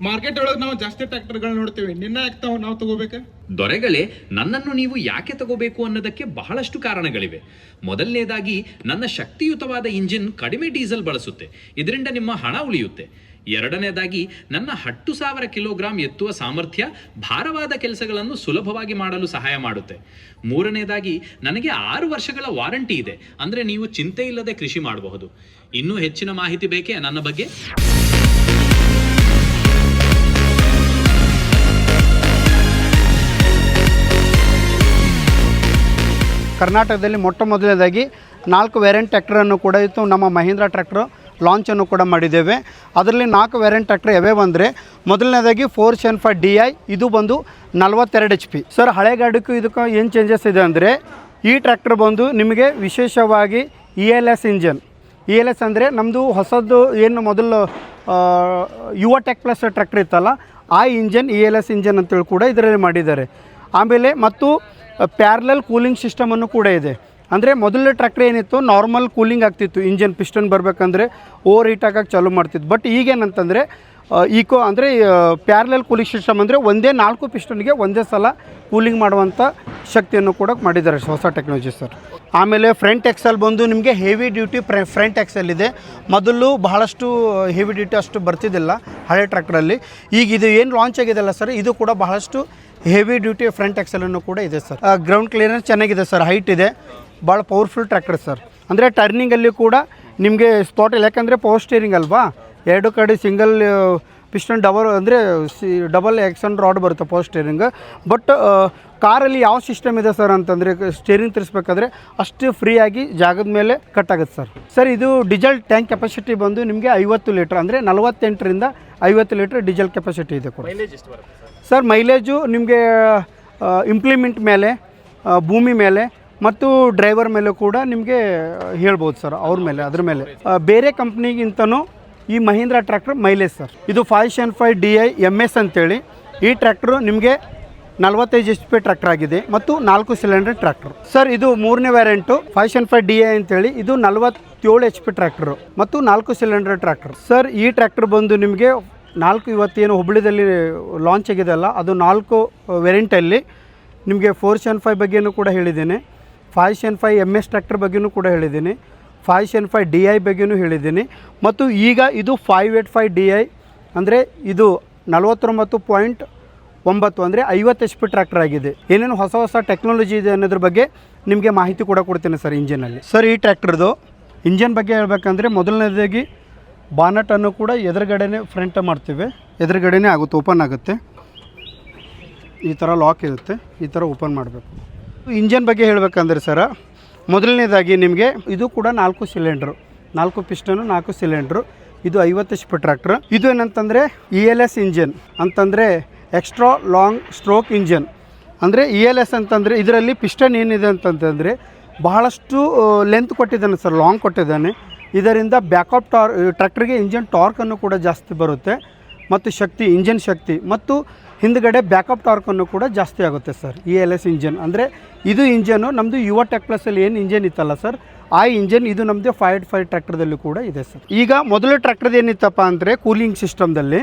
Market ಒಳಗೆ ನಾವು ಜಾಸ್ತಿ ಟ್ರ್ಯಾಕ್ಟರ್ಗಳು ನೋಡ್ತೀವಿ, ನಿನ್ನ ಯಾಕೆ ನಾವು ತಗೋಬೇಕು? ದೊರೆಗಳೇ, ನನ್ನನ್ನು ನೀವು ಯಾಕೆ ತಗೋಬೇಕು ಅನ್ನೋದಕ್ಕೆ ಬಹಳಷ್ಟು ಕಾರಣಗಳಿವೆ. ಮೊದಲನೇದಾಗಿ, ನನ್ನ ಶಕ್ತಿಯುತವಾದ ಇಂಜಿನ್ ಕಡಿಮೆ ಡೀಸೆಲ್ ಬಳಸುತ್ತೆ, ಇದರಿಂದ ನಿಮ್ಮ ಹಣ ಉಳಿಯುತ್ತೆ. ಎರಡನೇದಾಗಿ, ನನ್ನ 10,000 ಕಿಲೋಗ್ರಾಂ ಎತ್ತುವ ಸಾಮರ್ಥ್ಯ ಭಾರವಾದ ಕೆಲಸಗಳನ್ನು ಸುಲಭವಾಗಿ ಮಾಡಲು ಸಹಾಯ ಮಾಡುತ್ತೆ. ಮೂರನೇದಾಗಿ, ನನಗೆ 6 ವರ್ಷಗಳ ವಾರಂಟಿ ಇದೆ, ಅಂದ್ರೆ ನೀವು ಚಿಂತೆ ಇಲ್ಲದೆ ಕೃಷಿ ಮಾಡಬಹುದು. ಇನ್ನೂ ಹೆಚ್ಚಿನ ಮಾಹಿತಿ ಬೇಕೇ ನನ್ನ ಬಗ್ಗೆ? ಕರ್ನಾಟಕದಲ್ಲಿ ಮೊಟ್ಟ ಮೊದಲನೇದಾಗಿ 4 ವೇರಿಯಂಟ್ ಟ್ರ್ಯಾಕ್ಟರನ್ನು ಕೂಡ ಇತ್ತು ನಮ್ಮ ಮಹೀಂದ್ರ ಟ್ರ್ಯಾಕ್ಟರ್ ಲಾಂಚನ್ನು ಕೂಡ ಮಾಡಿದ್ದೇವೆ. ಅದರಲ್ಲಿ 4 ವೇರಿಯಂಟ್ ಟ್ರ್ಯಾಕ್ಟರ್ ಯಾವ್ಯಾವ ಅಂದರೆ, ಮೊದಲನೇದಾಗಿ 475 DI, ಇದು ಬಂದು 42 HP. ಸರ್, ಹಳೆ ಗಾಡಿಗೂ ಇದಕ್ಕೂ ಏನು ಚೇಂಜಸ್ ಇದೆ ಅಂದರೆ, ಈ ಟ್ರ್ಯಾಕ್ಟರ್ ಬಂದು ನಿಮಗೆ ವಿಶೇಷವಾಗಿ ELS ಇಂಜನ್. ELS ಅಂದರೆ ನಮ್ಮದು ಹೊಸದು ಏನು ಮೊದಲು ಯುವ ಟೆಕ್ ಪ್ಲಸ್ ಟ್ರ್ಯಾಕ್ಟರ್ ಇತ್ತಲ್ಲ, ಆ ಇಂಜನ್ ELS ಇಂಜನ್ ಅಂತೇಳಿ ಕೂಡ ಇದರಲ್ಲಿ ಮಾಡಿದ್ದಾರೆ. ಆಮೇಲೆ ಮತ್ತು ಪ್ಯಾರಲಲ್ ಕೂಲಿಂಗ್ ಸಿಸ್ಟಮನ್ನು ಕೂಡ ಇದೆ. ಅಂದರೆ ಮೊದಲನೇ ಟ್ರ್ಯಾಕ್ಟರ್ ಏನಿತ್ತು, ನಾರ್ಮಲ್ ಕೂಲಿಂಗ್ ಆಗ್ತಿತ್ತು, ಇಂಜನ್ ಪಿಸ್ಟನ್ ಬರಬೇಕಂದ್ರೆ ಓವರ್ ಹೀಟ್ ಆಗೋಕ್ಕೆ ಚಾಲೂ ಮಾಡ್ತಿತ್ತು. ಬಟ್ ಈಗೇನಂತಂದರೆ ಈಕೋ ಅಂದರೆ ಪ್ಯಾರಲಲ್ ಕೂಲಿಂಗ್ ಸಿಸ್ಟಮ್ ಅಂದರೆ ಒಂದೇ 4 ಪಿಸ್ಟನ್ಗೆ ಒಂದೇ ಸಲ ಕೂಲಿಂಗ್ ಮಾಡುವಂಥ ಶಕ್ತಿಯನ್ನು ಕೂಡ ಮಾಡಿದ್ದಾರೆ, ಹೊಸ ಟೆಕ್ನಾಲಜಿ ಸರ್. ಆಮೇಲೆ ಫ್ರಂಟ್ ಎಕ್ಸೆಲ್ ಬಂದು ನಿಮಗೆ ಹೆವಿ ಡ್ಯೂಟಿ ಫ್ರಂಟ್ ಎಕ್ಸೆಲ್ ಇದೆ. ಮೊದಲು ಬಹಳಷ್ಟು ಹೆವಿ ಡ್ಯೂಟಿ ಅಷ್ಟು ಬರ್ತಿದ್ದಿಲ್ಲ ಹಳೆ ಟ್ರ್ಯಾಕ್ಟ್ರಲ್ಲಿ. ಈಗ ಇದು ಏನು ಲಾಂಚ್ ಆಗಿದೆಯಲ್ಲ ಸರ್, ಇದು ಕೂಡ ಬಹಳಷ್ಟು ಹೆವಿ ಡ್ಯೂಟಿ ಫ್ರಂಟ್ ಎಕ್ಸೆಲನ್ನು ಕೂಡ ಇದೆ ಸರ್. ಗ್ರೌಂಡ್ ಕ್ಲಿಯರೆನ್ಸ್ ಚೆನ್ನಾಗಿದೆ ಸರ್, ಹೈಟ್ ಇದೆ, ಭಾಳ ಪವರ್ಫುಲ್ ಟ್ರ್ಯಾಕ್ಟರ್ ಸರ್. ಅಂದರೆ ಟರ್ನಿಂಗಲ್ಲಿ ಕೂಡ ನಿಮಗೆ ಸ್ಪಾಟ್ ಇಲ್ಲ, ಯಾಕಂದರೆ ಪವರ್ ಸ್ಟೀರಿಂಗ್ ಅಲ್ವಾ, 2 ಕಡೆ ಸಿಂಗಲ್ ಪಿಸ್ಟನ್ ಡಬಲ್ ಎಕ್ಸನ್ ರಾಡ್ ಬರುತ್ತೆ ಪವರ್ ಸ್ಟೀರಿಂಗ್. ಬಟ್ ಕಾರಲ್ಲಿ ಯಾವ ಸಿಸ್ಟಮ್ ಇದೆ ಸರ್ ಅಂತಂದರೆ, ಸ್ಟೀರಿಂಗ್ ತಿರ್ಸ್ಬೇಕಾದ್ರೆ ಅಷ್ಟು ಫ್ರೀಯಾಗಿ ಜಾಗದ ಮೇಲೆ ಕಟ್ ಆಗುತ್ತೆ ಸರ್. ಸರ್, ಇದು ಡೀಸೆಲ್ ಟ್ಯಾಂಕ್ ಕೆಪಾಸಿಟಿ ಬಂದು ನಿಮಗೆ 50 ಲೀಟ್ರ್, ಅಂದರೆ 48ರಿಂದ 50 ಲೀಟ್ರ್ ಡೀಸೆಲ್ ಕೆಪಾಸಿಟಿ ಇದೆ ಕೂಡ ಸರ್. ಮೈಲೇಜು ನಿಮಗೆ ಇಂಪ್ಲಿಮೆಂಟ್ ಮೇಲೆ, ಭೂಮಿ ಮೇಲೆ ಮತ್ತು ಡ್ರೈವರ್ ಮೇಲೆ ಕೂಡ ನಿಮಗೆ ಹೇಳ್ಬೋದು ಸರ್, ಅವ್ರ ಮೇಲೆ ಅದ್ರ ಮೇಲೆ. ಬೇರೆ ಕಂಪ್ನಿಗಿಂತನೂ ಈ ಮಹೀಂದ್ರ ಟ್ರ್ಯಾಕ್ಟರ್ ಮೈಲೇಜ್ ಸರ್. ಇದು 575 DI MS ಅಂತೇಳಿ ಈ ಟ್ರ್ಯಾಕ್ಟ್ರು ನಿಮಗೆ 45 HP ಟ್ರ್ಯಾಕ್ಟರ್ ಆಗಿದೆ ಮತ್ತು 4 ಸಿಲಿಂಡರ್ ಟ್ರ್ಯಾಕ್ಟರ್ ಸರ್. ಇದು 3ನೇ ವೇರಿಯಂಟು 575 DI ಅಂತೇಳಿ, ಇದು 47 HP ಟ್ರ್ಯಾಕ್ಟರ್ ಮತ್ತು 4 ಸಿಲಿಂಡರ್ ಟ್ರ್ಯಾಕ್ಟರ್ ಸರ್. ಈ ಟ್ರ್ಯಾಕ್ಟರ್ ಬಂದು ನಿಮಗೆ 4 ಇವತ್ತೇನು ಹುಬ್ಬಳ್ಳಿದಲ್ಲಿ ಲಾಂಚ್ ಆಗಿದೆ ಅಲ್ಲ, ಅದು 4 ವೇರಿಯಂಟಲ್ಲಿ ನಿಮಗೆ 475 ಬಗ್ಗೆಯೂ ಕೂಡ ಹೇಳಿದ್ದೇನೆ, 575 MS ಟ್ರ್ಯಾಕ್ಟರ್ ಬಗ್ಗೆಯೂ ಕೂಡ ಹೇಳಿದ್ದೀನಿ, 575 DI ಬಗ್ಗೆಯೂ ಹೇಳಿದ್ದೀನಿ. ಮತ್ತು ಈಗ ಇದು 585 DI ಅಂದರೆ ಇದು 49.9 ಅಂದರೆ 50 HP ಟ್ರ್ಯಾಕ್ಟರ್ ಆಗಿದೆ. ಏನೇನು ಹೊಸ ಟೆಕ್ನಾಲಜಿ ಇದೆ ಅನ್ನೋದ್ರ ಬಗ್ಗೆ ನಿಮಗೆ ಮಾಹಿತಿ ಕೂಡ ಕೊಡ್ತೀನಿ ಸರ್ ಇಂಜಿನಲ್ಲಿ. ಸರ್, ಈ ಟ್ರ್ಯಾಕ್ಟರ್ದು ಇಂಜನ್ ಬಗ್ಗೆ ಹೇಳ್ಬೇಕಂದ್ರೆ, ಮೊದಲನೇದಾಗಿ ಬಾನಟನ್ನು ಕೂಡ ಎದುರುಗಡೆನೇ ಫ್ರಂಟ್ ಮಾಡ್ತೀವಿ, ಎದುರುಗಡೆನೇ ಆಗುತ್ತೆ, ಓಪನ್ ಆಗುತ್ತೆ, ಈ ಥರ ಲಾಕ್ ಇರುತ್ತೆ, ಈ ಥರ ಓಪನ್ ಮಾಡಬೇಕು. ಇಂಜನ್ ಬಗ್ಗೆ ಹೇಳಬೇಕಂದ್ರೆ ಸರ, ಮೊದಲನೇದಾಗಿ ನಿಮಗೆ ಇದು ಕೂಡ 4 ಸಿಲಿಂಡ್ರು, 4 ಪಿಸ್ಟನು 4 ಸಿಲಿಂಡ್ರು, ಇದು 50 HP ಟ್ರ್ಯಾಕ್ಟರ್. ಇದು ಏನಂತಂದರೆ ELS ಇಂಜನ್ ಅಂತಂದರೆ ಎಕ್ಸ್ಟ್ರಾ ಲಾಂಗ್ ಸ್ಟ್ರೋಕ್ ಇಂಜನ್. ಅಂದರೆ ELS ಅಂತಂದರೆ ಇದರಲ್ಲಿ ಪಿಸ್ಟನ್ ಏನಿದೆ ಅಂತಂತಂದರೆ ಬಹಳಷ್ಟು ಲೆಂತ್ ಕೊಟ್ಟಿದ್ದಾನೆ ಸರ್, ಲಾಂಗ್ ಕೊಟ್ಟಿದ್ದಾನೆ. ಇದರಿಂದ ಬ್ಯಾಕಪ್ ಟ್ರ್ಯಾಕ್ಟರ್ಗೆ ಇಂಜನ್ ಟಾರ್ಕನ್ನು ಕೂಡ ಜಾಸ್ತಿ ಬರುತ್ತೆ ಮತ್ತು ಶಕ್ತಿ, ಇಂಜನ್ ಶಕ್ತಿ ಮತ್ತು ಹಿಂದುಗಡೆ ಬ್ಯಾಕಪ್ ಟಾರ್ಕನ್ನು ಕೂಡ ಜಾಸ್ತಿ ಆಗುತ್ತೆ ಸರ್. ELS ಇಂಜನ್ ಅಂದರೆ ಇದು ಇಂಜನ್ನು ನಮ್ಮದು ಯುವ ಟೆಕ್ ಪ್ಲಸ್ಸಲ್ಲಿ ಏನು ಇಂಜನ್ ಇತ್ತಲ್ಲ ಸರ್, ಆ ಇಂಜನ್ ಇದು ನಮ್ಮದು 585 ಟ್ರ್ಯಾಕ್ಟರ್ದಲ್ಲಿ ಕೂಡ ಇದೆ ಸರ್. ಈಗ ಮೊದಲು ಟ್ರ್ಯಾಕ್ಟರ್ದು ಏನಿತ್ತಪ್ಪ ಅಂದರೆ ಕೂಲಿಂಗ್ ಸಿಸ್ಟಮ್ದಲ್ಲಿ,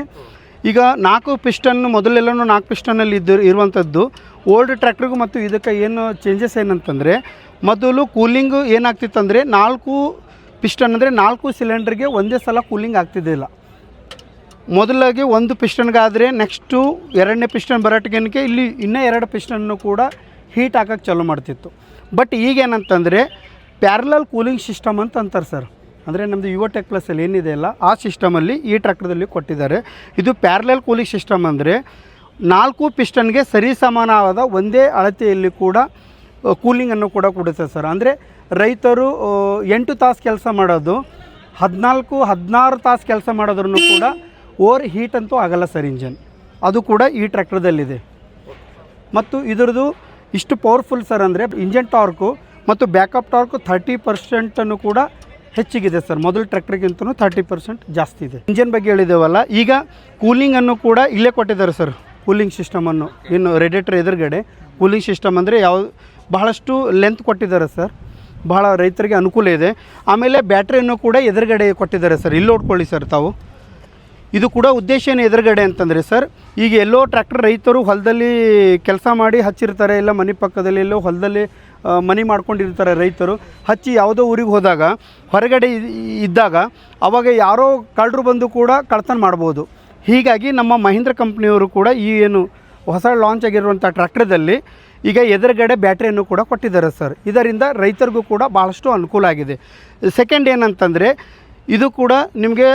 ಈಗ 4 ಪಿಸ್ಟನ್ ಮೊದಲೆಲ್ಲನೂ 4 ಪಿಸ್ಟನಲ್ಲಿ ಇರುವಂಥದ್ದು. ಓಲ್ಡ್ ಟ್ರ್ಯಾಕ್ಟ್ರಿಗೂ ಮತ್ತು ಇದಕ್ಕೆ ಏನು ಚೇಂಜಸ್ ಏನಂತಂದರೆ, ಮೊದಲು ಕೂಲಿಂಗು ಏನಾಗ್ತಿತ್ತಂದರೆ 4 ಪಿಸ್ಟನ್ ಅಂದರೆ 4 ಸಿಲಿಂಡರ್ಗೆ ಒಂದೇ ಸಲ ಕೂಲಿಂಗ್ ಆಗ್ತಿದ್ದಿಲ್ಲ. ಮೊದಲಾಗಿ 1 ಪಿಸ್ಟನ್ಗಾದರೆ ನೆಕ್ಸ್ಟು 2ನೇ ಪಿಸ್ಟನ್ ಬರೋಟಿಗೆ ಇಲ್ಲಿ ಇನ್ನೂ 2 ಪಿಸ್ಟನ್ನು ಕೂಡ ಹೀಟ್ ಹಾಕೋಕ್ಕೆ ಚಾಲೂ ಮಾಡ್ತಿತ್ತು. ಬಟ್ ಈಗೇನಂತಂದರೆ ಪ್ಯಾರಲಲ್ ಕೂಲಿಂಗ್ ಸಿಸ್ಟಮ್ ಅಂತ ಅಂತಾರೆ ಸರ್. ಅಂದರೆ ನಮ್ಮದು ಯುವ ಟೆಕ್ ಪ್ಲಸ್ಸಲ್ಲಿ ಏನಿದೆ ಅಲ್ಲ, ಆ ಸಿಸ್ಟಮಲ್ಲಿ ಈ ಟ್ರ್ಯಾಕ್ಟರ್ದಲ್ಲಿ ಕೊಟ್ಟಿದ್ದಾರೆ. ಇದು ಪ್ಯಾರಲಲ್ ಕೂಲಿಂಗ್ ಸಿಸ್ಟಮ್ ಅಂದರೆ 4 ಪಿಸ್ಟನ್ಗೆ ಸರಿ ಸಮಾನವಾದ ಒಂದೇ ಅಳತೆಯಲ್ಲಿ ಕೂಡ ಕೂಲಿಂಗನ್ನು ಕೂಡ ಕೊಡುತ್ತೆ ಸರ್. ಅಂದರೆ ರೈತರು 8 ತಾಸು ಕೆಲಸ ಮಾಡೋದು 14-16 ತಾಸು ಕೆಲಸ ಮಾಡೋದ್ರೂ ಕೂಡ ಓವರ್ ಹೀಟ್ ಅಂತೂ ಆಗಲ್ಲ ಸರ್ ಇಂಜನ್, ಅದು ಕೂಡ ಈ ಟ್ರ್ಯಾಕ್ಟರ್ದಲ್ಲಿದೆ. ಮತ್ತು ಇದರದು ಇಷ್ಟು ಪವರ್ಫುಲ್ ಸರ್ ಅಂದರೆ ಇಂಜನ್ ಟಾರ್ಕು ಮತ್ತು ಬ್ಯಾಕಪ್ ಟಾರ್ಕು 30% ಕೂಡ ಹೆಚ್ಚಿಗಿದೆ ಸರ್. ಮೊದಲು ಟ್ರ್ಯಾಕ್ಟರ್ಗಿಂತಲೂ 30% ಜಾಸ್ತಿ ಇದೆ. ಇಂಜನ್ ಬಗ್ಗೆ ಹೇಳಿದ್ದೇವಲ್ಲ, ಈಗ ಕೂಲಿಂಗನ್ನು ಕೂಡ ಇಲ್ಲೇ ಕೊಟ್ಟಿದ್ದಾರೆ ಸರ್. ಕೂಲಿಂಗ್ ಸಿಸ್ಟಮನ್ನು ಇನ್ನು ರೇಡಿಯೇಟರ್ ಎದುರುಗಡೆ ಕೂಲಿಂಗ್ ಸಿಸ್ಟಮ್ ಅಂದರೆ ಬಹಳಷ್ಟು ಲೆಂತ್ ಕೊಟ್ಟಿದ್ದಾರೆ ಸರ್, ಬಹಳ ರೈತರಿಗೆ ಅನುಕೂಲ ಇದೆ. ಆಮೇಲೆ ಬ್ಯಾಟ್ರಿಯನ್ನು ಕೂಡ ಎದುರುಗಡೆ ಕೊಟ್ಟಿದ್ದಾರೆ ಸರ್. ಇಲ್ಲಿ ನೋಡ್ಕೊಳ್ಳಿ ಸರ್ ತಾವು, ಇದು ಕೂಡ ಉದ್ದೇಶ ಏನು ಎದುರುಗಡೆ ಅಂತಂದರೆ ಸರ್, ಈಗ ಎಲ್ಲೋ ಟ್ರ್ಯಾಕ್ಟರ್ ರೈತರು ಹೊಲದಲ್ಲಿ ಕೆಲಸ ಮಾಡಿ ಹಚ್ಚಿರ್ತಾರೆ, ಇಲ್ಲ ಮನೆ ಪಕ್ಕದಲ್ಲಿ ಎಲ್ಲೋ ಹೊಲದಲ್ಲಿ ಮನೆ ಮಾಡ್ಕೊಂಡಿರ್ತಾರೆ ರೈತರು, ಹಚ್ಚಿ ಯಾವುದೋ ಊರಿಗೆ ಹೋದಾಗ ಹೊರಗಡೆ ಇದ್ದಾಗ ಅವಾಗ ಯಾರೋ ಕಳ್ಳರು ಬಂದು ಕೂಡ ಕಳ್ತನ ಮಾಡ್ಬೋದು. ಹೀಗಾಗಿ ನಮ್ಮ ಮಹೀಂದ್ರ ಕಂಪ್ನಿಯವರು ಕೂಡ ಈ ಏನು ಹೊಸ ಲಾಂಚ್ ಆಗಿರುವಂಥ ಟ್ರ್ಯಾಕ್ಟರ್ದಲ್ಲಿ ಈಗ ಎದುರುಗಡೆ ಬ್ಯಾಟ್ರಿಯನ್ನು ಕೂಡ ಕೊಟ್ಟಿದ್ದಾರೆ ಸರ್. ಇದರಿಂದ ರೈತರಿಗೂ ಕೂಡ ಭಾಳಷ್ಟು ಅನುಕೂಲ ಆಗಿದೆ. ಸೆಕೆಂಡ್ ಏನಂತಂದರೆ ಇದು ಕೂಡ ನಿಮಗೆ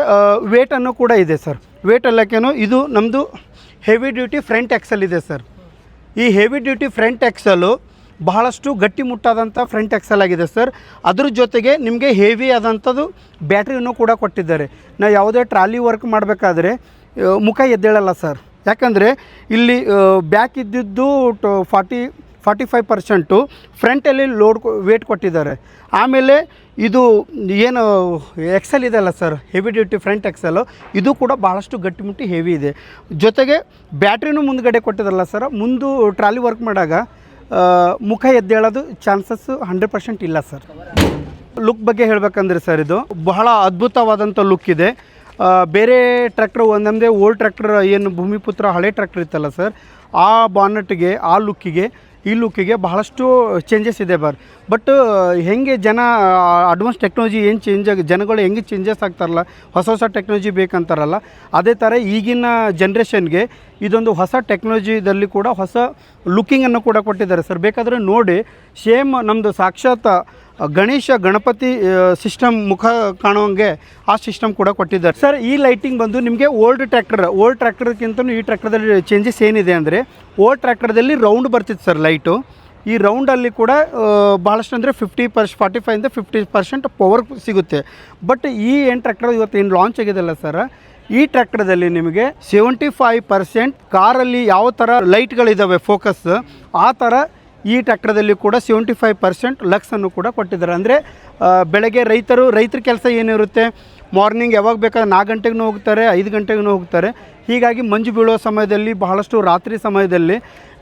ವೇಟನ್ನು ಕೂಡ ಇದೆ ಸರ್. ವೇಟ್ ಅಲ್ಲಕ್ಕೇನು ಇದು ನಮ್ಮದು ಹೆವಿ ಡ್ಯೂಟಿ ಫ್ರಂಟ್ ಎಕ್ಸಲ್ ಇದೆ ಸರ್. ಈ ಹೆವಿ ಡ್ಯೂಟಿ ಫ್ರಂಟ್ ಎಕ್ಸಲು ಬಹಳಷ್ಟು ಗಟ್ಟಿಮುಟ್ಟಾದಂಥ ಫ್ರಂಟ್ ಎಕ್ಸಲ್ ಆಗಿದೆ ಸರ್. ಅದ್ರ ಜೊತೆಗೆ ನಿಮಗೆ ಹೆವಿ ಆದಂಥದ್ದು ಬ್ಯಾಟ್ರಿಯನ್ನು ಕೂಡ ಕೊಟ್ಟಿದ್ದಾರೆ. ನಾವು ಯಾವುದೇ ಟ್ರಾಲಿ ವರ್ಕ್ ಮಾಡಬೇಕಾದ್ರೆ ಮುಖ ಎದ್ದೇಳಲ್ಲ ಸರ್. ಯಾಕಂದರೆ ಇಲ್ಲಿ ಬ್ಯಾಕ್ ಇದ್ದಿದ್ದು 45% ಫ್ರಂಟಲ್ಲಿ ಲೋಡ್ ವೇಟ್ ಕೊಟ್ಟಿದ್ದಾರೆ. ಆಮೇಲೆ ಇದು ಏನು ಎಕ್ಸೆಲ್ ಇದೆಯಲ್ಲ sir, heavy duty front XL, ಇದು ಕೂಡ ಭಾಳಷ್ಟು ಗಟ್ಟಿಮುಟ್ಟಿ ಹೆವಿ ಇದೆ. ಜೊತೆಗೆ ಬ್ಯಾಟ್ರಿನೂ ಮುಂದ್ಗಡೆ ಕೊಟ್ಟಿದ್ದಾರಲ್ಲ ಸರ್, ಮುಂದೆ ಟ್ರಾಲಿ ವರ್ಕ್ ಮಾಡಾಗ ಮುಖ ಎದ್ದೇಳೋದು ಚಾನ್ಸಸ್ 100% ಇಲ್ಲ ಸರ್. ಲುಕ್ ಬಗ್ಗೆ ಹೇಳಬೇಕಂದ್ರೆ ಸರ್, ಇದು ಬಹಳ ಅದ್ಭುತವಾದಂಥ ಲುಕ್ ಇದೆ. ಬೇರೆ ಟ್ರ್ಯಾಕ್ಟರ್ ಒಂದೊಂದೇ ಓಲ್ಡ್ ಟ್ರ್ಯಾಕ್ಟರ್ ಏನು ಭೂಮಿಪುತ್ರ ಹಳೆ ಟ್ರ್ಯಾಕ್ಟರ್ ಇತ್ತಲ್ಲ ಸರ್, ಆ ಬಾನೆಟ್ಗೆ ಆ ಲುಕ್ಕಿಗೆ ಈ ಲುಕ್ಕಿಗೆ ಬಹಳಷ್ಟು ಚೇಂಜಸ್ ಇದೆ ಬಟ್ ಹೆಂಗೆ ಜನ ಅಡ್ವಾನ್ಸ್ ಟೆಕ್ನಾಲಜಿ ಏನು ಜನಗಳು ಹೆಂಗೆ ಚೇಂಜಸ್ ಆಗ್ತಾರಲ್ಲ, ಹೊಸ ಟೆಕ್ನಾಲಜಿ ಬೇಕಂತಾರಲ್ಲ, ಅದೇ ಥರ ಈಗಿನ ಜನ್ರೇಷನ್ಗೆ ಇದೊಂದು ಹೊಸ ಟೆಕ್ನಾಲಜಿದಲ್ಲಿ ಕೂಡ ಹೊಸ ಲುಕ್ಕಿಂಗನ್ನು ಕೂಡ ಕೊಟ್ಟಿದ್ದಾರೆ ಸರ್. ಬೇಕಾದರೆ ನೋಡಿ, ಸೇಮ್ ನಮ್ಮದು ಸಾಕ್ಷಾತ್ ಗಣಪತಿ ಸಿಸ್ಟಮ್ ಮುಖ ಕಾಣುವಂಗೆ ಆ ಸಿಸ್ಟಮ್ ಕೂಡ ಕೊಟ್ಟಿದ್ದಾರೆ ಸರ್. ಈ ಲೈಟಿಂಗ್ ಬಂದು ನಿಮಗೆ ಓಲ್ಡ್ ಟ್ರ್ಯಾಕ್ಟರ್ಗಿಂತಲೂ ಈ ಟ್ರ್ಯಾಕ್ಟರ್ದಲ್ಲಿ ಚೇಂಜಸ್ ಏನಿದೆ ಅಂದರೆ, ಓಲ್ಡ್ ಟ್ರ್ಯಾಕ್ಟರ್ದಲ್ಲಿ ರೌಂಡ್ ಬರ್ತಿತ್ತು ಸರ್ ಲೈಟು. ಈ ರೌಂಡಲ್ಲಿ ಕೂಡ ಭಾಳಷ್ಟು ಅಂದರೆ 45% 50% ಪವರ್ ಸಿಗುತ್ತೆ. ಬಟ್ ಈ ಏನು ಟ್ರ್ಯಾಕ್ಟರ್ ಇವತ್ತು ಏನು ಲಾಂಚ್ ಆಗಿದೆಯಲ್ಲ ಸರ್, ಈ ಟ್ರ್ಯಾಕ್ಟರ್ದಲ್ಲಿ ನಿಮಗೆ 75% ಕಾರಲ್ಲಿ ಯಾವ ಥರ ಲೈಟ್ಗಳಿದ್ದಾವೆ ಫೋಕಸ್, ಆ ಥರ ಈ ಟ್ರ್ಯಾಕ್ಟರ್ದಲ್ಲಿ ಕೂಡ 75% ಲಕ್ಸನ್ನು ಕೂಡ ಕೊಟ್ಟಿದ್ದಾರೆ. ಅಂದರೆ ಬೆಳಗ್ಗೆ ರೈತರ ಕೆಲಸ ಏನಿರುತ್ತೆ, ಮಾರ್ನಿಂಗ್ ಯಾವಾಗ ಬೇಕಾದ್ರೆ 4 ಗಂಟೆಗೂ ಹೋಗ್ತಾರೆ, 5 ಗಂಟೆಗೂ ಹೋಗ್ತಾರೆ. ಹೀಗಾಗಿ ಮಂಜು ಬೀಳೋ ಸಮಯದಲ್ಲಿ, ಬಹಳಷ್ಟು ರಾತ್ರಿ ಸಮಯದಲ್ಲಿ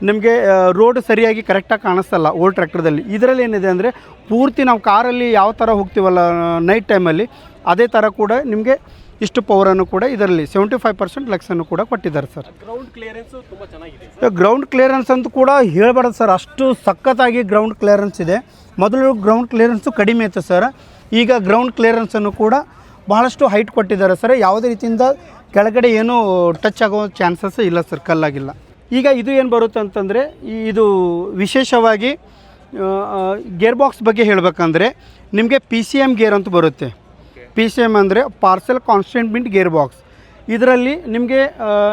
ನಿಮಗೆ ರೋಡ್ ಸರಿಯಾಗಿ ಕರೆಕ್ಟಾಗಿ ಕಾಣಿಸ್ತಲ್ಲ ಓಲ್ಡ್ ಟ್ರ್ಯಾಕ್ಟರ್ದಲ್ಲಿ. ಇದರಲ್ಲಿ ಏನಿದೆ ಅಂದರೆ, ಪೂರ್ತಿ ನಾವು ಕಾರಲ್ಲಿ ಯಾವ ಥರ ಹೋಗ್ತೀವಲ್ಲ ನೈಟ್ ಟೈಮಲ್ಲಿ, ಅದೇ ಥರ ಕೂಡ ನಿಮಗೆ ಇಷ್ಟು ಪವರನ್ನು ಕೂಡ ಇದರಲ್ಲಿ 75% ಲಕ್ಸನ್ನು ಕೂಡ ಕೊಟ್ಟಿದ್ದಾರೆ ಸರ್. ಗ್ರೌಂಡ್ ಕ್ಲಿಯರೆನ್ಸು ತುಂಬ ಚೆನ್ನಾಗಿದೆ. ಗ್ರೌಂಡ್ ಕ್ಲಿಯರೆನ್ಸ್ ಅಂತೂ ಕೂಡ ಹೇಳಬಾರ್ದು ಸರ್, ಅಷ್ಟು ಸಖತ್ತಾಗಿ ಗ್ರೌಂಡ್ ಕ್ಲಿಯರೆನ್ಸ್ ಇದೆ. ಮೊದಲು ಗ್ರೌಂಡ್ ಕ್ಲಿಯರೆನ್ಸು ಕಡಿಮೆ ಇತ್ತು ಸರ್, ಈಗ ಗ್ರೌಂಡ್ ಕ್ಲಿಯರೆನ್ಸನ್ನು ಕೂಡ ಬಹಳಷ್ಟು ಹೈಟ್ ಕೊಟ್ಟಿದ್ದಾರೆ ಸರ್. ಯಾವುದೇ ರೀತಿಯಿಂದ ಕೆಳಗಡೆ ಏನೂ ಟಚ್ ಆಗೋ ಚಾನ್ಸಸ್ ಇಲ್ಲ ಸರ್, ಕಲ್ಲಾಗಿಲ್ಲ. ಈಗ ಇದು ಏನು ಬರುತ್ತೆ ಅಂತಂದರೆ, ಇದು ವಿಶೇಷವಾಗಿ ಗೇರ್ ಬಾಕ್ಸ್ ಬಗ್ಗೆ ಹೇಳಬೇಕಂದ್ರೆ ನಿಮಗೆ PCM ಗೇರ್ ಅಂತ ಬರುತ್ತೆ. PCM ಅಂದರೆ parcel constant mint gear box. ಇದರಲ್ಲಿ ನಿಮಗೆ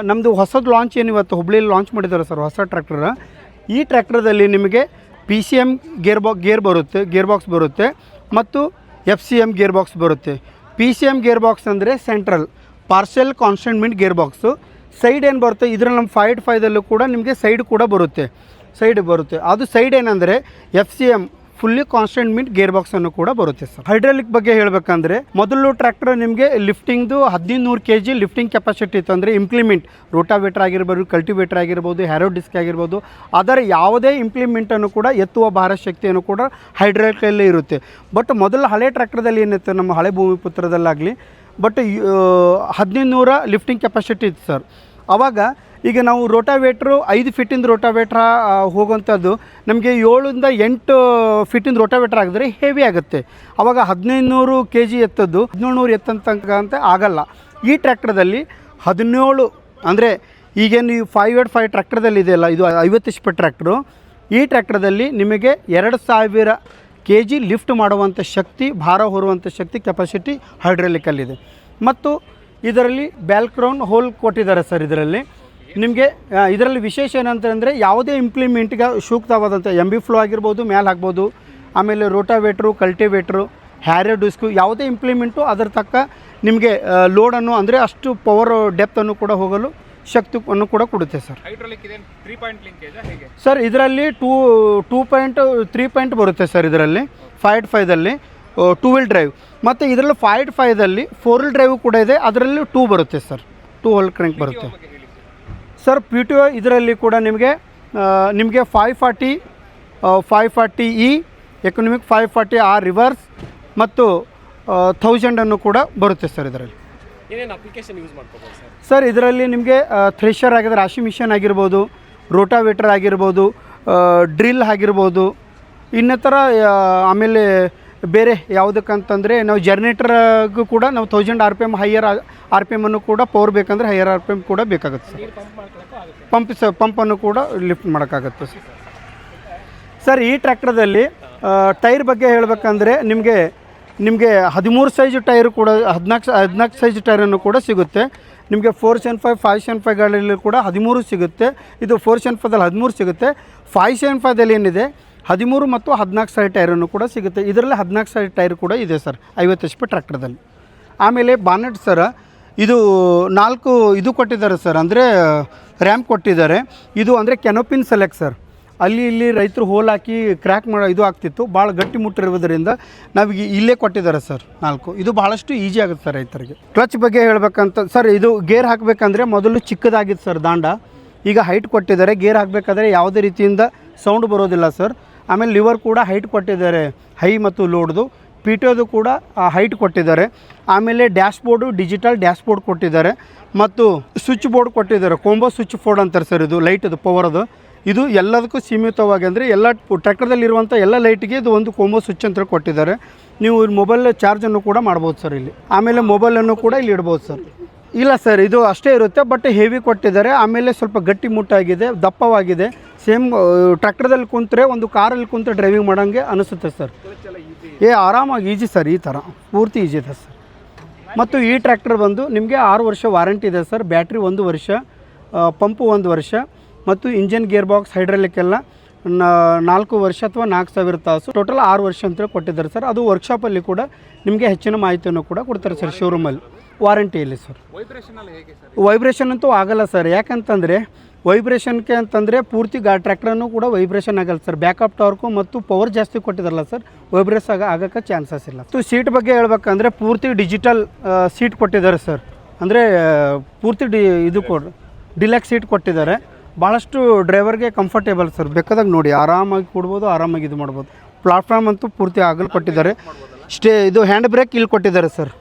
ನಮ್ಮದು ಹೊಸದು ಲಾಂಚ್ ಏನು ಇವತ್ತು ಹುಬ್ಳಿಯಲ್ಲಿ ಲಾಂಚ್ ಮಾಡಿದ್ದಾರೆ ಸರ್ ಹೊಸ ಟ್ರ್ಯಾಕ್ಟರ್. ಈ ಟ್ರ್ಯಾಕ್ಟರ್ದಲ್ಲಿ ನಿಮಗೆ PCM ಗೇರ್ ಬಾಕ್ಸ್ ಬರುತ್ತೆ ಮತ್ತು FCM ಗೇರ್ ಬಾಕ್ಸ್ ಬರುತ್ತೆ. PCM ಗೇರ್ ಬಾಕ್ಸ್ ಅಂದರೆ central parcel constant mint gear box. Side ಏನು ಬರುತ್ತೆ, ಇದರಲ್ಲಿ ನಮ್ಮ 5.5ದಲ್ಲೂ ಕೂಡ ನಿಮಗೆ ಸೈಡ್ ಕೂಡ ಬರುತ್ತೆ. ಅದು ಸೈಡ್ ಏನಂದರೆ FCM fully constant mint gear ಬಾಕ್ಸನ್ನು ಕೂಡ ಬರುತ್ತೆ ಸರ್. ಹೈಡ್ರಾಲಿಕ್ ಬಗ್ಗೆ ಹೇಳಬೇಕಂದ್ರೆ, ಮೊದಲು ಟ್ರ್ಯಾಕ್ಟರ್ ನಿಮಗೆ ಲಿಫ್ಟಿಂಗ್ದು 1500 kg ಲಿಫ್ಟಿಂಗ್ ಕೆಪಾಸಿಟಿ ಇತ್ತು. ಅಂದರೆ ಇಂಪ್ಲಿಮೆಂಟ್ ರೋಟಾವೇಟರ್ ಆಗಿರ್ಬೋದು, ಕಲ್ಟಿವೇಟರ್ ಆಗಿರ್ಬೋದು, ಹ್ಯಾರೋ ಡಿಸ್ಕ್ ಆಗಿರ್ಬೋದು, ಅದರ ಯಾವುದೇ ಇಂಪ್ಲಿಮೆಂಟನ್ನು ಕೂಡ ಎತ್ತುವ ಭಾರ ಶಕ್ತಿಯನ್ನು ಕೂಡ ಹೈಡ್ರಾಲಿಕಲ್ಲೇ ಇರುತ್ತೆ. ಬಟ್ ಮೊದಲು ಹಳೆ ಟ್ರ್ಯಾಕ್ಟರ್ದಲ್ಲಿ ಏನಿತ್ತು, ನಮ್ಮ ಹಳೆ ಭೂಮಿಪುತ್ರದಲ್ಲಾಗಲಿ, ಬಟ್ 1500 ಲಿಫ್ಟಿಂಗ್ ಕೆಪಾಸಿಟಿ ಇತ್ತು ಸರ್. ಆವಾಗ ಈಗ ನಾವು ರೋಟಾವೇಟ್ರು 5 ಫೀಟಿಂದ ರೋಟಾವೇಟ್ರ ಹೋಗುವಂಥದ್ದು ನಮಗೆ 7 ಇಂದ 8 ಫೀಟಿಂದ ರೋಟಾವೇಟ್ರ್ ಆಗಿದ್ರೆ ಹೆವಿ ಆಗುತ್ತೆ. ಆವಾಗ 1500 kg ಎತ್ತದ್ದು 1700 ಎತ್ತಂತ ಆಗಲ್ಲ. ಈ ಟ್ರ್ಯಾಕ್ಟರ್ದಲ್ಲಿ 17 ಅಂದರೆ ಈಗೇನು ಈ 5/5 ಟ್ರ್ಯಾಕ್ಟರ್ದಲ್ಲಿ ಇದೆಯಲ್ಲ, ಇದು 50 HP ಟ್ರ್ಯಾಕ್ಟ್ರು. ಈ ಟ್ರ್ಯಾಕ್ಟರ್ದಲ್ಲಿ ನಿಮಗೆ 2000 kg ಲಿಫ್ಟ್ ಮಾಡುವಂಥ ಶಕ್ತಿ, ಭಾರ ಹೊರುವಂಥ ಶಕ್ತಿ ಕೆಪಾಸಿಟಿ ಹೈಡ್ರಾಲಿಕಲ್ಲಿದೆ. ಮತ್ತು ಇದರಲ್ಲಿ ಬ್ಯಾಲ್ಕ್ರೌನ್ ಹೋಲ್ ಕೊಟ್ಟಿದ್ದಾರೆ ಸರ್. ಇದರಲ್ಲಿ ವಿಶೇಷ ಏನಂತಂದರೆ, ಯಾವುದೇ ಇಂಪ್ಲಿಮೆಂಟ್ಗೆ ಸೂಕ್ತವಾದಂಥ MB ಫ್ಲೋ ಆಗಿರ್ಬೋದು, ಮ್ಯಾಲೆ ಹಾಕ್ಬೋದು, ಆಮೇಲೆ ರೋಟಾವೇಟ್ರು, ಕಲ್ಟಿವೇಟ್ರು, ಹ್ಯಾರೋ ಡಿಸ್ಕು, ಯಾವುದೇ ಇಂಪ್ಲಿಮೆಂಟು ಅದರ ತಕ್ಕ ನಿಮಗೆ ಲೋಡನ್ನು ಅಂದರೆ ಅಷ್ಟು ಪವರ್ ಡೆಪ್ತನ್ನು ಕೂಡ ಹೋಗಲು ಶಕ್ತಿಯನ್ನು ಕೂಡ ಕೊಡುತ್ತೆ ಸರ್. ಹೈಡ್ರಾಲಿಕ್ ಇದೆ 3 ಪಾಯಿಂಟ್ ಲಿಂಕೇಜ್ ಹೇಗೆ ಸರ್? ಇದರಲ್ಲಿ 2.3 ಪಾಯಿಂಟ್ ಬರುತ್ತೆ ಸರ್. ಇದರಲ್ಲಿ 5/5ದಲ್ಲಿ 2 ವೀಲ್ ಡ್ರೈವ್, ಮತ್ತು ಇದರಲ್ಲಿ 5/5ದಲ್ಲಿ 4 ವೀಲ್ ಡ್ರೈವ್ ಕೂಡ ಇದೆ. ಅದರಲ್ಲಿ 2 ಬರುತ್ತೆ ಸರ್, 2 ಹೋಲ್ ಕ್ರ್ಯಾಂಕ್ ಬರುತ್ತೆ ಸರ್. PTO ಇದರಲ್ಲಿ ಕೂಡ ನಿಮಗೆ 540E ಎಕನಾಮಿಕ್, 540R ರಿವರ್ಸ್ ಮತ್ತು 1000 ಕೂಡ ಬರುತ್ತೆ ಸರ್ ಇದರಲ್ಲಿ. ಏನೇನು ಅಪ್ಲಿಕೇಶನ್ ಯೂಸ್ ಮಾಡ್ಕೋಬೋದು ಸರ್? ಸರ್ ಇದರಲ್ಲಿ ನಿಮಗೆ ಥ್ರೆಷರ್ ಆಗಿದ್ರೆ ರಾಶಿ ಮಿಷನ್ ಆಗಿರ್ಬೋದು, ರೋಟಾವೇಟರ್ ಆಗಿರ್ಬೋದು, ಡ್ರಿಲ್ ಆಗಿರ್ಬೋದು, ಇನ್ನಿತರ ಆಮೇಲೆ ಬೇರೆ ಯಾವುದಕ್ಕಂತಂದರೆ ನಾವು ಜರ್ನೇಟರ್ಗೂ ಕೂಡ ನಾವು 1000 RPM ಹೈಯರ್ RPM ಅನ್ನು ಕೂಡ ಪವರ್ ಬೇಕಂದರೆ ಹೈಯರ್ RPM ಕೂಡ ಬೇಕಾಗುತ್ತೆ ಸರ್. ಪಂಪನ್ನು ಕೂಡ ಲಿಫ್ಟ್ ಮಾಡೋಕ್ಕಾಗತ್ತೆ ಸರ್. ಸರ್ ಈ ಟ್ರ್ಯಾಕ್ಟರ್ದಲ್ಲಿ ಟೈರ್ ಬಗ್ಗೆ ಹೇಳಬೇಕಂದ್ರೆ ನಿಮಗೆ 13 ಸೈಜ್ ಟೈರು ಕೂಡ 14 ಸೈಜ್ ಟೈರನ್ನು ಕೂಡ ಸಿಗುತ್ತೆ. ನಿಮಗೆ 475 575ಗಳಲ್ಲಿ ಕೂಡ 13 ಸಿಗುತ್ತೆ. ಇದು 475ದಲ್ಲಿ 13 ಸಿಗುತ್ತೆ. 575ದಲ್ಲಿ ಏನಿದೆ 13 ಮತ್ತು 14 ಸೈಡ್ ಟೈರನ್ನು ಕೂಡ ಸಿಗುತ್ತೆ. ಇದರಲ್ಲಿ 14 ಸೈಡ್ ಟೈರ್ ಕೂಡ ಇದೆ ಸರ್ 50 HP ಟ್ರ್ಯಾಕ್ಟರ್ದಲ್ಲಿ. ಆಮೇಲೆ ಬಾನೆಟ್ ಸರ್ ಇದು 4 ಇದು ಕೊಟ್ಟಿದ್ದಾರೆ ಸರ್, ಅಂದರೆ ರ್ಯಾಂಪ್ ಕೊಟ್ಟಿದ್ದಾರೆ. ಇದು ಅಂದರೆ ಕೆನೋಪಿನ್ ಸೆಲೆಕ್ಟ್ ಸರ್. ಅಲ್ಲಿ ಇಲ್ಲಿ ರೈತರು ಹೋಲ್ ಹಾಕಿ ಕ್ರ್ಯಾಕ್ ಮಾಡೋ ಇದು ಆಗ್ತಿತ್ತು, ಭಾಳ ಗಟ್ಟಿ ಮುಟ್ಟಿರೋದ್ರಿಂದ ನಾವೀಗ ಇಲ್ಲೇ ಕೊಟ್ಟಿದ್ದಾರೆ ಸರ್ 4. ಇದು ಭಾಳಷ್ಟು ಈಜಿ ಆಗುತ್ತೆ ಸರ್ ರೈತರಿಗೆ. ಕ್ಲಚ್ ಬಗ್ಗೆ ಹೇಳ್ಬೇಕಂತ ಸರ್, ಇದು ಗೇರ್ ಹಾಕಬೇಕಂದ್ರೆ ಮೊದಲು ಚಿಕ್ಕದಾಗಿತ್ತು ಸರ್ ದಾಂಡ, ಈಗ ಹೈಟ್ ಕೊಟ್ಟಿದ್ದಾರೆ. ಗೇರ್ ಹಾಕಬೇಕಾದ್ರೆ ಯಾವುದೇ ರೀತಿಯಿಂದ ಸೌಂಡ್ ಬರೋದಿಲ್ಲ ಸರ್. ಆಮೇಲೆ ಲಿವರ್ ಕೂಡ ಹೈಟ್ ಕೊಟ್ಟಿದ್ದಾರೆ, ಹೈ ಮತ್ತು ಲೋಡ್ದು. ಪಿಟೋದು ಕೂಡ ಹೈಟ್ ಕೊಟ್ಟಿದ್ದಾರೆ. ಆಮೇಲೆ ಡ್ಯಾಶ್ಬೋರ್ಡು ಡಿಜಿಟಲ್ ಡ್ಯಾಶ್ಬೋರ್ಡ್ ಕೊಟ್ಟಿದ್ದಾರೆ ಮತ್ತು ಸ್ವಿಚ್ ಬೋರ್ಡ್ ಕೊಟ್ಟಿದ್ದಾರೆ. ಕೋಂಬೋ ಸ್ವಿಚ್ ಬೋರ್ಡ್ ಅಂತಾರೆ ಸರ್, ಇದು ಲೈಟದು ಪವರದು. ಇದು ಎಲ್ಲದಕ್ಕೂ ಸೀಮಿತವಾಗಿ ಅಂದರೆ ಎಲ್ಲ ಟ್ರ್ಯಾಕ್ಟರ್ದಲ್ಲಿರುವಂಥ ಎಲ್ಲ ಲೈಟಿಗೆ ಇದು ಒಂದು ಕೋಂಬೋ ಸ್ವಿಚ್ ಅಂತ ಕೊಟ್ಟಿದ್ದಾರೆ. ನೀವು ಮೊಬೈಲ್ ಚಾರ್ಜನ್ನು ಕೂಡ ಮಾಡ್ಬೋದು ಸರ್ ಇಲ್ಲಿ. ಆಮೇಲೆ ಮೊಬೈಲನ್ನು ಕೂಡ ಇಲ್ಲಿ ಇಡ್ಬೋದು ಸರ್. ಇಲ್ಲ ಸರ್, ಇದು ಅಷ್ಟೇ ಇರುತ್ತೆ, ಬಟ್ ಹೆವಿ ಕೊಟ್ಟಿದ್ದಾರೆ. ಆಮೇಲೆ ಸ್ವಲ್ಪ ಗಟ್ಟಿ ಮುಟ್ಟಾಗಿದೆ, ದಪ್ಪವಾಗಿದೆ. ಸೇಮ್ ಟ್ರ್ಯಾಕ್ಟರ್ದಲ್ಲಿ ಕುಂತರೆ ಒಂದು ಕಾರಲ್ಲಿ ಕುಂತರೆ ಡ್ರೈವಿಂಗ್ ಮಾಡೋಂಗೆ ಅನಿಸುತ್ತೆ ಸರ್. ಆರಾಮಾಗಿ ಈಜಿ ಸರ್, ಈ ಥರ ಪೂರ್ತಿ ಈಜಿ ಇದೆ ಸರ್. ಮತ್ತು ಈ ಟ್ರ್ಯಾಕ್ಟರ್ ಬಂದು ನಿಮಗೆ 6 ವರ್ಷ ವಾರಂಟಿ ಇದೆ ಸರ್. ಬ್ಯಾಟ್ರಿ 1 ವರ್ಷ, ಪಂಪು 1 ವರ್ಷ ಮತ್ತು ಇಂಜನ್ ಗೇರ್ ಬಾಕ್ಸ್ ಹೈಡ್ರಾಲಿಕ್ ಎಲ್ಲ 4 ವರ್ಷ ಅಥವಾ 4000 ತಾಸು, ಟೋಟಲ್ 6 ವರ್ಷ ಅಂತ ಕೊಟ್ಟಿದ್ದಾರೆ ಸರ್. ಅದು ವರ್ಕ್ಶಾಪಲ್ಲಿ ಕೂಡ ನಿಮಗೆ ಹೆಚ್ಚಿನ ಮಾಹಿತಿಯನ್ನು ಕೂಡ ಕೊಡ್ತಾರೆ ಸರ್ ಶೋರೂಮಲ್ಲಿ ವಾರಂಟಿಯಲ್ಲಿ ಸರ್. ವೈಬ್ರೇಷನ್ ಅಂತೂ ಆಗಲ್ಲ ಸರ್, ಯಾಕಂತಂದರೆ ವೈಬ್ರೇಷನ್ಗೆ ಅಂತಂದರೆ ಪೂರ್ತಿ ಟ್ರ್ಯಾಕ್ಟರನ್ನು ಕೂಡ ವೈಬ್ರೇಷನ್ ಆಗಲ್ಲ ಸರ್. ಬ್ಯಾಕಪ್ ಟಾರ್ಕು ಮತ್ತು ಪವರ್ ಜಾಸ್ತಿ ಕೊಟ್ಟಿದ್ದಾರಲ್ಲ ಸರ್, ವೈಬ್ರೇಸ್ ಆಗೋಕ್ಕೆ ಚಾನ್ಸಸ್ ಇಲ್ಲ. ಸೊ ಸೀಟ್ ಬಗ್ಗೆ ಹೇಳ್ಬೇಕಂದ್ರೆ ಪೂರ್ತಿ ಡಿಜಿಟಲ್ ಸೀಟ್ ಕೊಟ್ಟಿದ್ದಾರೆ ಸರ್. ಅಂದರೆ ಪೂರ್ತಿ ಇದು ಡಿಲಕ್ಸ್ ಸೀಟ್ ಕೊಟ್ಟಿದ್ದಾರೆ. ಭಾಳಷ್ಟು ಡ್ರೈವರ್ಗೆ ಕಂಫರ್ಟೇಬಲ್ ಸರ್. ಬೇಕಾದಾಗ ನೋಡಿ ಆರಾಮಾಗಿ ಕೊಡ್ಬೋದು, ಆರಾಮಾಗಿ ಇದು ಮಾಡ್ಬೋದು. ಪ್ಲಾಟ್ಫಾರ್ಮ್ ಅಂತೂ ಪೂರ್ತಿ ಆಗಲು ಕೊಟ್ಟಿದ್ದಾರೆ. ಇದು ಹ್ಯಾಂಡ್ ಬ್ರೇಕ್ ಇಲ್ಲಿ ಕೊಟ್ಟಿದ್ದಾರೆ ಸರ್.